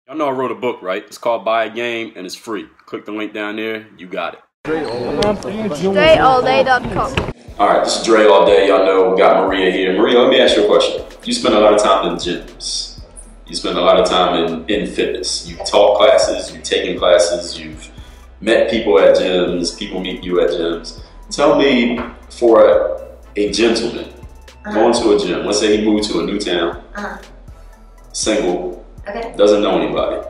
Y'all know I wrote a book, right? It's called Buy a Game and it's free. Click the link down there, you got it. DreAllDay.com. Alright, this is Dre All Day. Y'all know we got Maria here. Maria, let me ask you a question. You spend a lot of time in gyms. You spend a lot of time in fitness. You've taught classes, you've taken classes, you've met people at gyms, people meet you at gyms. Tell me, for a gentleman going to a gym, let's say he moved to a new town, single, doesn't know anybody.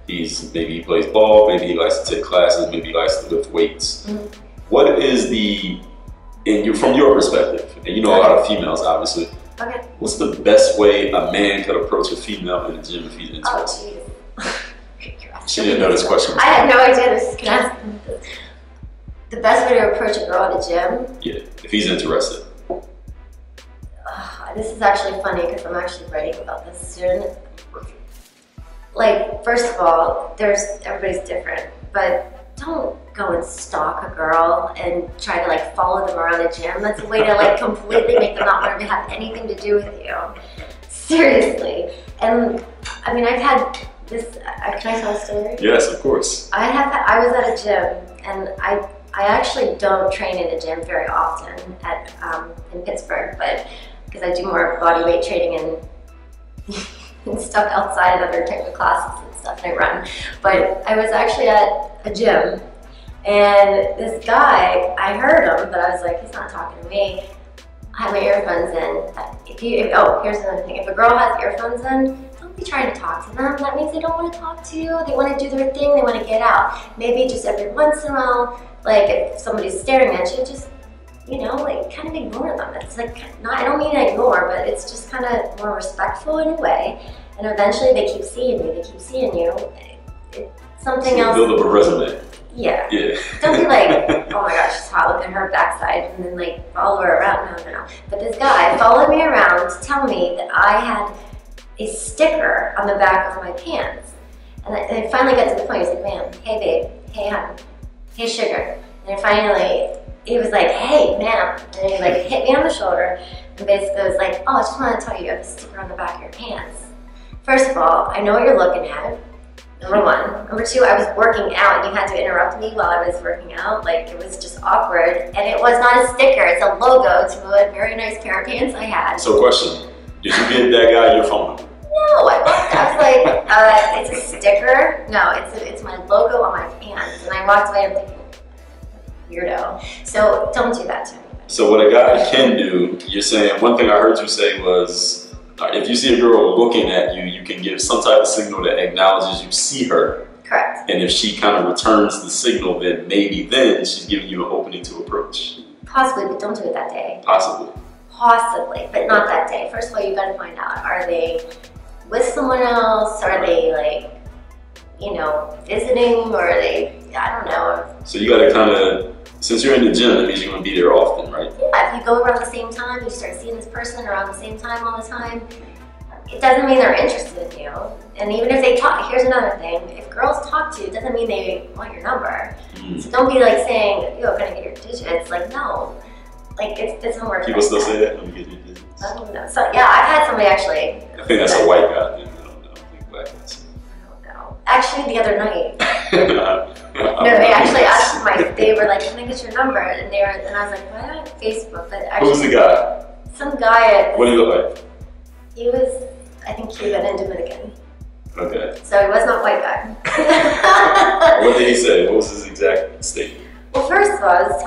Maybe he plays ball, maybe he likes to take classes, maybe he likes to lift weights. What is from your perspective, and you know a lot of females obviously, what's the best way a man could approach a female in the gym if he's interested? Oh, jeez. She didn't know this question. I had no idea this was going to ask. The best way to approach a girl at a gym? Yeah, if he's interested. This is actually funny because I'm actually writing about this soon. Like, first of all, everybody's different, but don't go and stalk a girl and try to like follow them around a gym. That's a way to like completely make them not want to have anything to do with you. Seriously. And I mean, I've had this, can I tell a story? Yes, of course. I was at a gym, and I actually don't train in a gym very often in Pittsburgh, but because I do more body weight training and stuff outside of other type of classes and stuff that I run. But I was actually at a gym, and this guy, I heard him, but I was like, he's not talking to me. I had my earphones in. Here's another thing. If a girl has earphones in, don't be trying to talk to them. That means they don't want to talk to you. They want to do their thing. They want to get out. Maybe just every once in a while, like if somebody's staring at you, just, you know, like kind of ignore them. It's like, I don't mean ignore, but it's just kind of more respectful in a way. And eventually they keep seeing you. They keep seeing you. Something else. Build up a resume. Yeah. Yeah. Don't be like, oh my gosh, she's hot, look at her backside, and then like follow her around. No. But this guy followed me around to tell me that I had a sticker on the back of my pants. And it finally got to the point, he was like, man, hey babe, hey hon, hey sugar. And then finally, he was like, hey ma'am. And he like hit me on the shoulder and basically was like, oh, I just want to tell you, you have a sticker on the back of your pants. First of all, I know what you're looking at. Number one. Number two, I was working out and you had to interrupt me while I was working out. Like, it was just awkward. And it was not a sticker, it's a logo to a very nice pair of pants I had. So question, did you give that guy your phone number? No, I was like, it's a sticker? No, it's my logo on my pants. And I walked away and I'm thinking, weirdo. So don't do that to me. So what a guy can do, you're saying, one thing I heard you say was, if you see a girl looking at you, you can give some type of signal that acknowledges you see her. Correct. And if she kind of returns the signal, then maybe then she's giving you an opening to approach. Possibly, but don't do it that day. Possibly. Possibly, but not that day. First of all, you got to find out, are they with someone else? Are they like, you know, visiting? Or are they, I don't know. So you got to kind of, since you're in the gym, that means you're going to be there often, right? Yeah, if you go around the same time, you start seeing this person around the same time all the time, it doesn't mean they're interested in you. And even if they talk, here's another thing, if girls talk to you, it doesn't mean they want your number. So don't be like saying, yo, can I get your digits? Like, no. Like, it doesn't work. People still say that? Let me get your digits. I don't know. So, yeah, I've had somebody actually. I think that's a white guy thing. I don't know. I think black guys. I don't know. Actually, the other night. No, they actually asked they were like, can I get your number? And I was like, why not Facebook? But actually, who's the guy? Some guy What do you look like? He was, I think, Cuban and Dominican. Okay. So he was not white guy. What did he say? What was his exact statement? Well, first of all, I was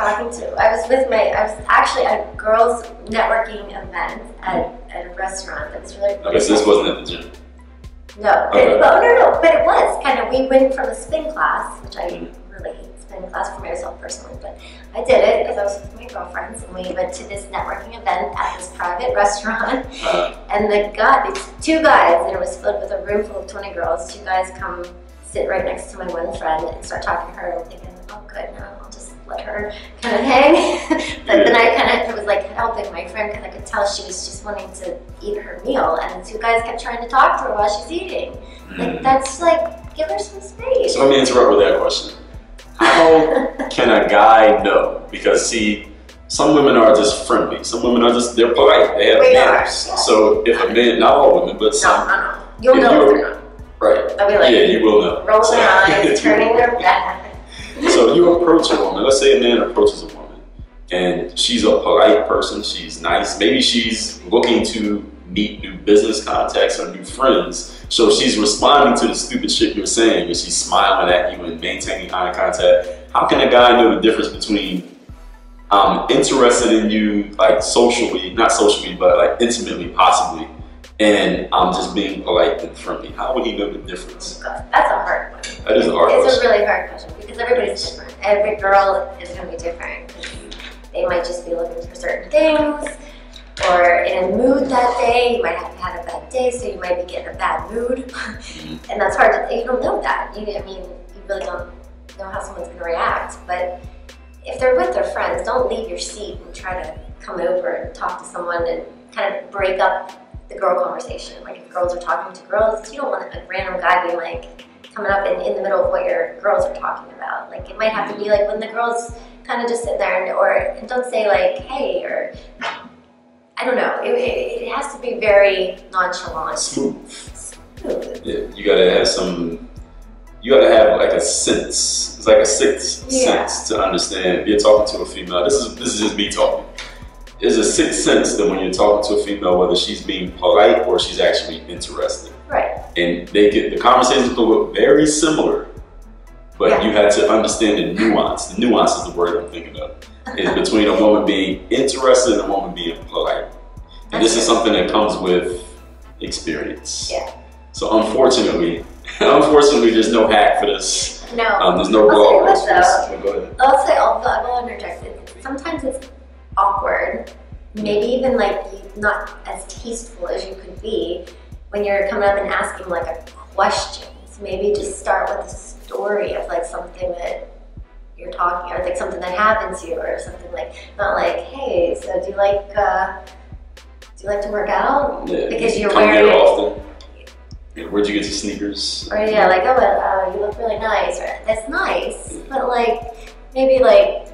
actually at a girls' networking event at a restaurant that was really Okay, so this wasn't at the gym? No, okay. no, but it was kind of, we went from a spin class, which I really hate spin class for myself personally, but I did it because I was with my girlfriends, and we went to this networking event at this private restaurant, and these two guys, and it was filled with a room full of 20 girls, two guys come sit right next to my one friend and start talking to her, and I'm thinking, oh good, no, I'll just let her kind of hang. But then I was like helping my friend because I could tell she was just wanting to eat her meal, and the two guys kept trying to talk to her while she's eating. Like, that's like, give her some space. So let me interrupt with that question. How can a guy know? Because see, some women are just friendly. Some women are just, they're polite. They have manners. So if a man, not all women, but some. No. You'll know if they're not. Right. They'll be like, yeah, you will know. Rolling their eyes, turning their back. So you approach a woman. Let's say a man approaches a woman, and she's a polite person. She's nice. Maybe she's looking to meet new business contacts or new friends. So she's responding to the stupid shit you're saying, and she's smiling at you and maintaining eye contact. How can a guy know the difference between I'm interested in you, like socially, not socially, but like intimately, possibly, and I'm just being polite and friendly? How would he know the difference? That's a hard one. That is a hard question. It's a really hard question because everybody's different. Every girl is going to be different. They might just be looking for certain things, or in a mood that day. You might have had a bad day, so you might be getting a bad mood, and that's hard to. You don't know that. I mean, you really don't know how someone's going to react. But if they're with their friends, don't leave your seat and try to come over and talk to someone and kind of break up the girl conversation. Like if girls are talking to girls, you don't want a random guy being like coming up in the middle of what your girls are talking about. Like it might have to be like when the girls kind of just sit there and don't say like, hey, or I don't know. It has to be very nonchalant. Smooth. Yeah, you gotta have some. You gotta have like a sense. It's like a sixth sense to understand. If you're talking to a female, this is just me talking. There's a sixth sense that when you're talking to a female, whether she's being polite or she's actually interested. Right. And the conversations will look very similar, but you had to understand the nuance. The nuance is the word I'm thinking of. It's between a woman being interested and a woman being polite. And this is something that comes with experience. Yeah. So unfortunately, there's no hack for this. No. There's no blog post for this. Go ahead. I'll say, I will interject. Sometimes it's awkward, maybe even like not as tasteful as you could be when you're coming up and asking like a question. So maybe just start with a story of like something that you're talking, or like something that happened to you, or something like, not like, hey, so do you like to work out? Yeah, because you're come wearing here often. Yeah, where'd you get your sneakers? Or yeah, like, oh, you look really nice, or that's nice, but like maybe like.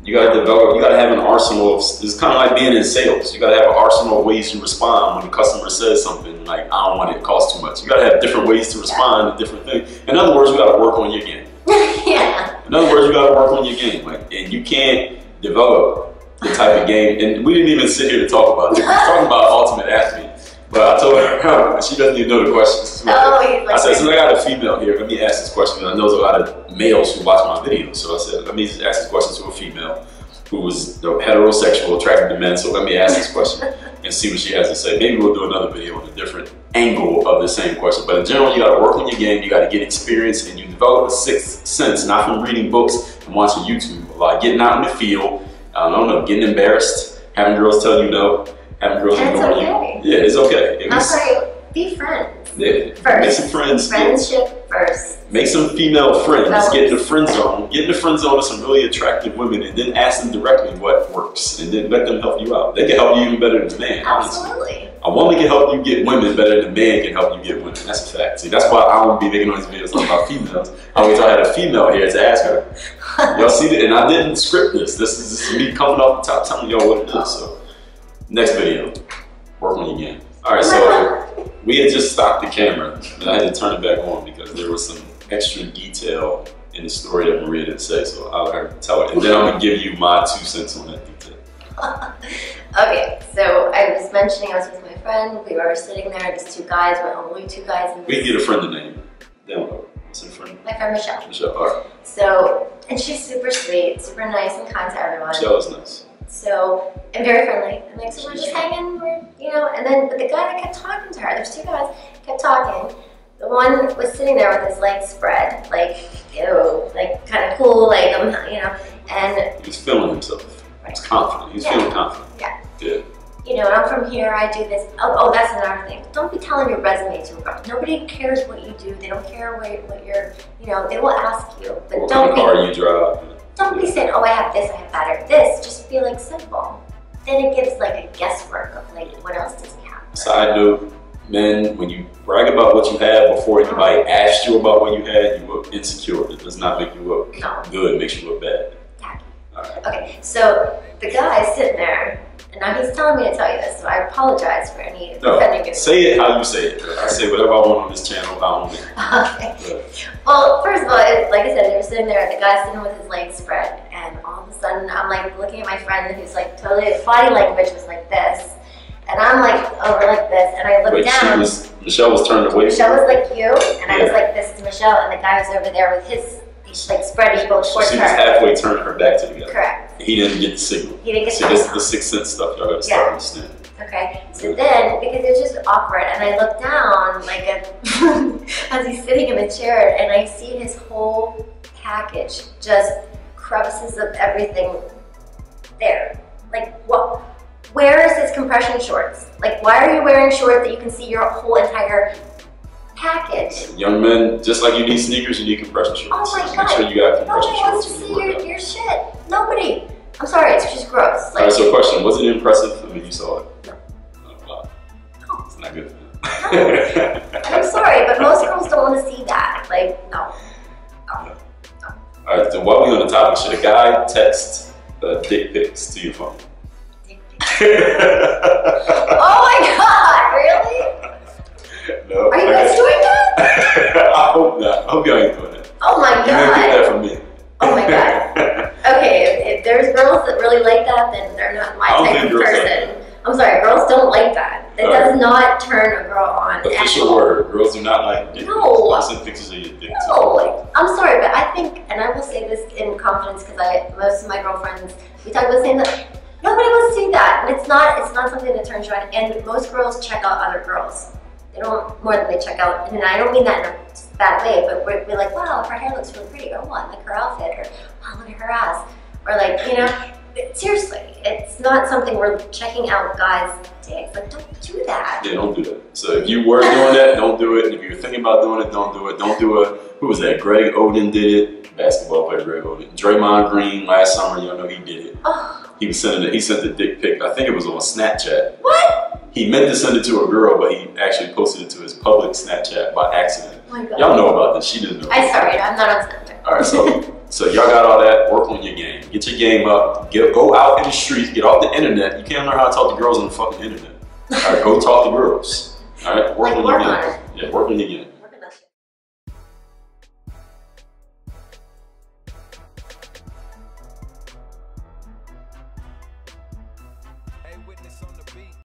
You gotta have an arsenal of, it's kind of like being in sales. You gotta have an arsenal of ways to respond when the customer says something like, I don't want it to cost too much. You gotta have different ways to respond to different things. In other words, you gotta work on your game. Yeah. In other words, you gotta work on your game. And you can't develop the type of game, and we didn't even sit here to talk about it. We're talking about ultimate athlete. But I told her, she doesn't even know the questions. I said, since I got a female here, let me ask this question. I know there's a lot of males who watch my videos. So I said, let me just ask this question to a female who was heterosexual, attracted to men. So let me ask this question and see what she has to say. Maybe we'll do another video on a different angle of the same question. But in general, you got to work on your game. You got to get experience, and you develop a sixth sense, not from reading books and watching YouTube. A lot, getting out in the field, I don't know, getting embarrassed, having girls tell you no. Having girls ignore you. Yeah, it's okay. I'm sorry, be friends. Yeah. First. Make some friends. Friendship first. Make some female friends. Get in the friend zone. Get in the friend zone with some really attractive women, and then ask them directly what works, and then let them help you out. They can help you even better than a man. Absolutely. Honestly. A woman can help you get women better than a man can help you get women. That's a fact. See, that's why I won't be making all these videos talking about females. I always thought I had a female here to ask her. Y'all see that? And I didn't script this. This is me coming off the top telling y'all what it is. So. Next video, work on your game. All right, so we had just stopped the camera, and I had to turn it back on because there was some extra detail in the story that Maria didn't say, so I'll let her tell it. And then I'm gonna give you my 2 cents on that detail. Okay, so I was mentioning I was with my friend. We were sitting there, these 2 guys, we're only 2 guys. We can get a friend a name. What's her friend? My friend Michelle. Michelle, all right. So, and she's super sweet, super nice and kind to everyone. Michelle is nice. So, and very friendly. And like, so we're just hanging, but the guy that kept talking to her, there's 2 guys, kept talking. The one was sitting there with his legs spread, like, ew, like kind of cool, like, and. He's feeling himself. Right. He's confident. He's feeling confident. Yeah. Good. I'm from here, I do this. Oh, that's another thing. Don't be telling your resume to a girl. Nobody cares what you do. They don't care what you're, they will ask you, but what kind of car you drive. Don't be saying, oh, I have this, I have that, or this. Just be like simple. Then it gives like a guesswork of like, what else does he have? Side note, men, when you brag about what you have before anybody asked you about what you had, you look insecure. It does not make you look good. It makes you look bad. Tacky. Right. Okay, so the guy's sitting there, And now he's telling me to tell you this, so I apologize for any offending you. Say it how you say it. I say whatever I want on this channel, I own it. Okay. Yeah. Well, first of all, like I said, they were sitting there, the guy's sitting with his legs spread, and all of a sudden, I'm like looking at my friend who's like totally, body language was like this, and I'm like over like this, and I look down. Michelle was turned away. Michelle was like you, and I was like this to Michelle, and the guy was over there with his like spread eagle towards her. She was halfway turning her back to the guy. Correct. He didn't get the signal. He didn't get the signal. This is the Sixth Sense stuff y'all gotta start understanding. Okay, so then, because it was just awkward, and I look down, like, as he's sitting in the chair, and I see his whole package, just crevices of everything there. Like, what? Where is his compression shorts? Like, why are you wearing shorts that you can see your whole entire package? Young men, just like you need sneakers, you need compression shorts. Oh my God. Make sure you got compression Nobody shorts. wants to see your shit. Nobody. I'm sorry, it's just gross. Like, alright, so question, was it impressive when you saw it? No. Wow. It's not good. No. I'm sorry, but most girls don't want to see that. Like, no. Alright, so while we're on the topic, should a guy text dick pics to your phone? Oh my God, really? No. Are you guys doing that? I hope not. I hope y'all ain't doing that. Oh my God. You didn't get that from me. Oh my God. Okay, if there's girls that really like that, then they're not my type of person. I'm sorry, girls don't like that. It does not turn a girl on. Official word, girls do not like dick pics. No. Don't send pictures of your dick. No, I'm sorry, but I think, and I will say this in confidence because most of my girlfriends, we talk about the same thing. Nobody wants to see that, and it's not something that turns you on. And most girls check out other girls. They don't more than they check out, and I don't mean that in a bad way, but we're like, wow, her hair looks really pretty, or wow, I like her outfit, or wow, look at her ass, or like, you know, seriously, it's not something we're checking out guys' dicks. Like, don't do that. Yeah, don't do that. So if you were doing that, don't do it. And if you're thinking about doing it, don't do it. Don't do it. Who was that? Greg Oden did it. Basketball player Greg Oden. Draymond Green last summer, y'all know he did it. Oh. He sent the dick pic. I think it was on Snapchat. What? He meant to send it to a girl, but he actually posted it to his public Snapchat by accident. Oh my God. Y'all know about this. She didn't know. I'm sorry, I'm not on Snapchat. All right, so y'all got all that. Work on your game. Get your game up. Go out in the streets. Get off the internet. You can't learn how to talk to girls on the fucking internet. All right, go talk to girls. All right, work on your game. Yeah, work on your game.